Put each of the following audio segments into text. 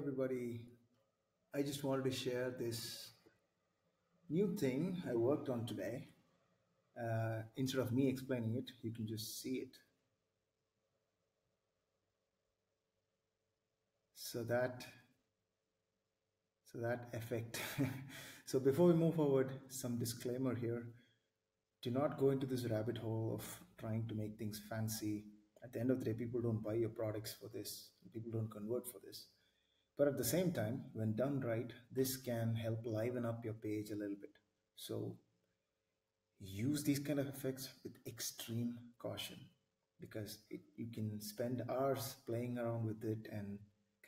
Everybody, I just wanted to share this new thing I worked on today. Instead of me explaining it, you can just see it. So that, so that effect. So before we move forward, some disclaimer here. Do not go into this rabbit hole of trying to make things fancy. At the end of the day, people don't buy your products for this. People don't convert for this. But at the same time, when done right, this can help liven up your page a little bit. So use these kind of effects with extreme caution because you can spend hours playing around with it and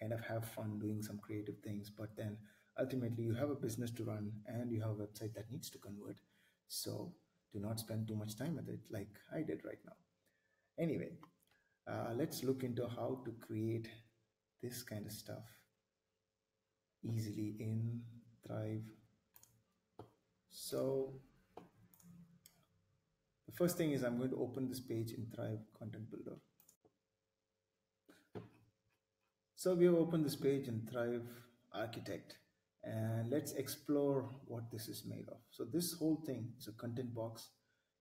kind of have fun doing some creative things, but then ultimately you have a business to run and you have a website that needs to convert. So do not spend too much time with it like I did right now. Anyway, let's look into how to create this kind of stuff easily in Thrive. So the first thing is I'm going to open this page in Thrive Content Builder. So we have opened this page in Thrive Architect, and let's explore what this is made of. So this whole thing is a content box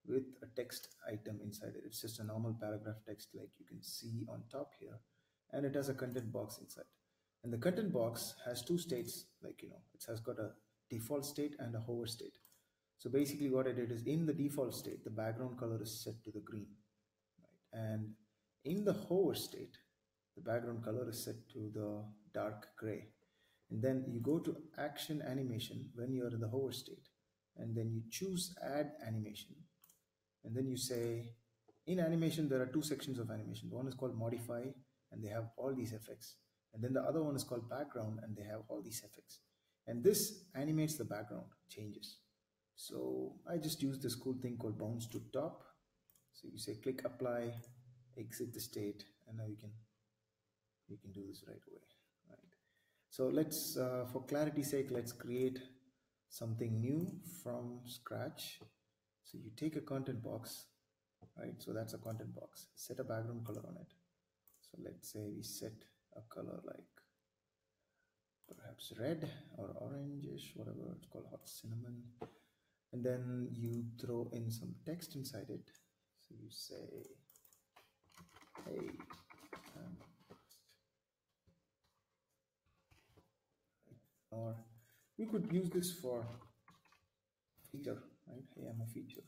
with a text item inside it. It's just a normal paragraph text like you can see on top here, and it has a content box inside. And the content box has two states, like it has got a default state and a hover state. So basically what I did is in the default state, the background color is set to the green, right? And in the hover state, the background color is set to the dark gray. And then you go to action animation when you're in the hover state, and then you choose add animation. And then you say, in animation, there are two sections of animation. One is called modify, and they have all these effects. And then the other one is called background, and they have all these effects. And this animates the background changes. So I just use this cool thing called bounce to top. So you say click apply, exit the state, and now you can do this right away, right? So let's, for clarity's sake, let's create something new from scratch. So you take a content box, right? So that's a content box. Set a background color on it. So let's say we set a color like perhaps red or orangish, whatever, it's called hot cinnamon. And then you throw in some text inside it. So you say, hey, or we could use this for feature, right? Hey, I'm a feature.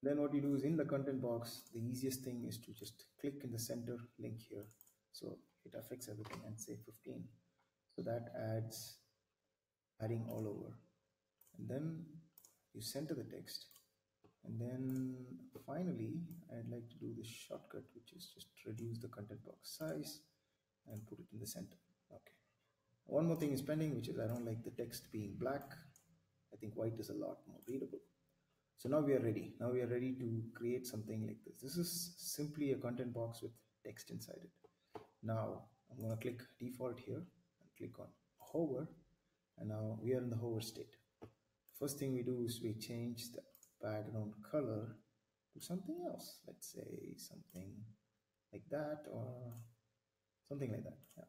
Then what you do is in the content box, the easiest thing is to just click in the center link here. So it affects everything and say 15. So that adds adding all over. And then you center the text. And then finally, I'd like to do this shortcut, which is just reduce the content box size and put it in the center. Okay. One more thing is pending, which is I don't like the text being black. I think white is a lot more readable. So now we are ready. Now we are ready to create something like this. This is simply a content box with text inside it. Now I'm going to click default here and click on hover. And now we are in the hover state. First thing we do is we change the background color to something else. Let's say something like that or something like that. Yeah.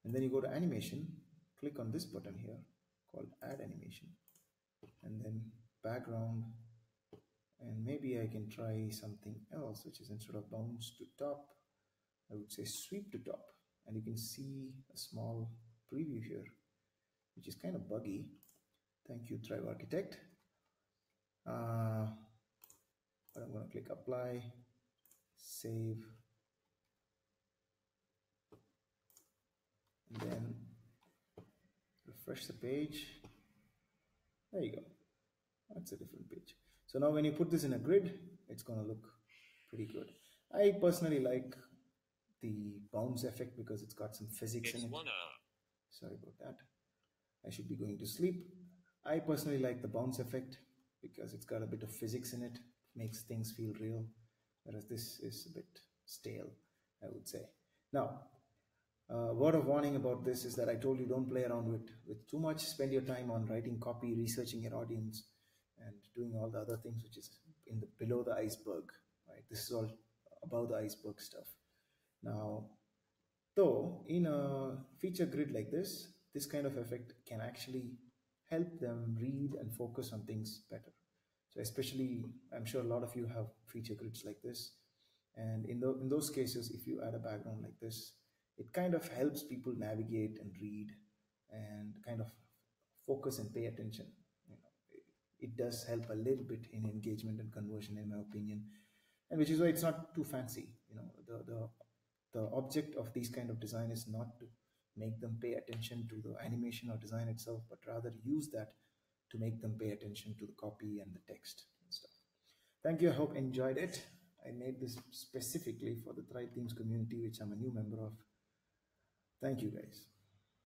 And then you go to animation, click on this button here called add animation, and then background, and maybe I can try something else, which is instead of bounce to top, I would say sweep to top. And you can see a small preview here, which is kind of buggy. Thank you, Thrive Architect. But I'm going to click apply, save, and then refresh the page. There you go. That's a different page. So now when you put this in a grid, it's going to look pretty good. I personally like the bounce effect because it's got some physics in it. Sorry about that. I should be going to sleep. I personally like the bounce effect because it's got a bit of physics in it, makes things feel real, whereas this is a bit stale, I would say. Now, word of warning about this is that I told you don't play around with too much. Spend your time on writing copy, researching your audience, and doing all the other things which is in the below the iceberg, right? This is all above the iceberg stuff. Now, Though in a feature grid like this kind of effect can actually help them read and focus on things better. So especially, I'm sure a lot of you have feature grids like this. And in those cases, if you add a background like this, it kind of helps people navigate and read and kind of focus and pay attention. You know, it does help a little bit in engagement and conversion, in my opinion, and which is why it's not too fancy. You know, the object of these kind of design is not to make them pay attention to the animation or design itself, but rather use that to make them pay attention to the copy and the text and stuff. Thank you. I hope you enjoyed it. I made this specifically for the Thrive Themes community, which I'm a new member of. Thank you, guys.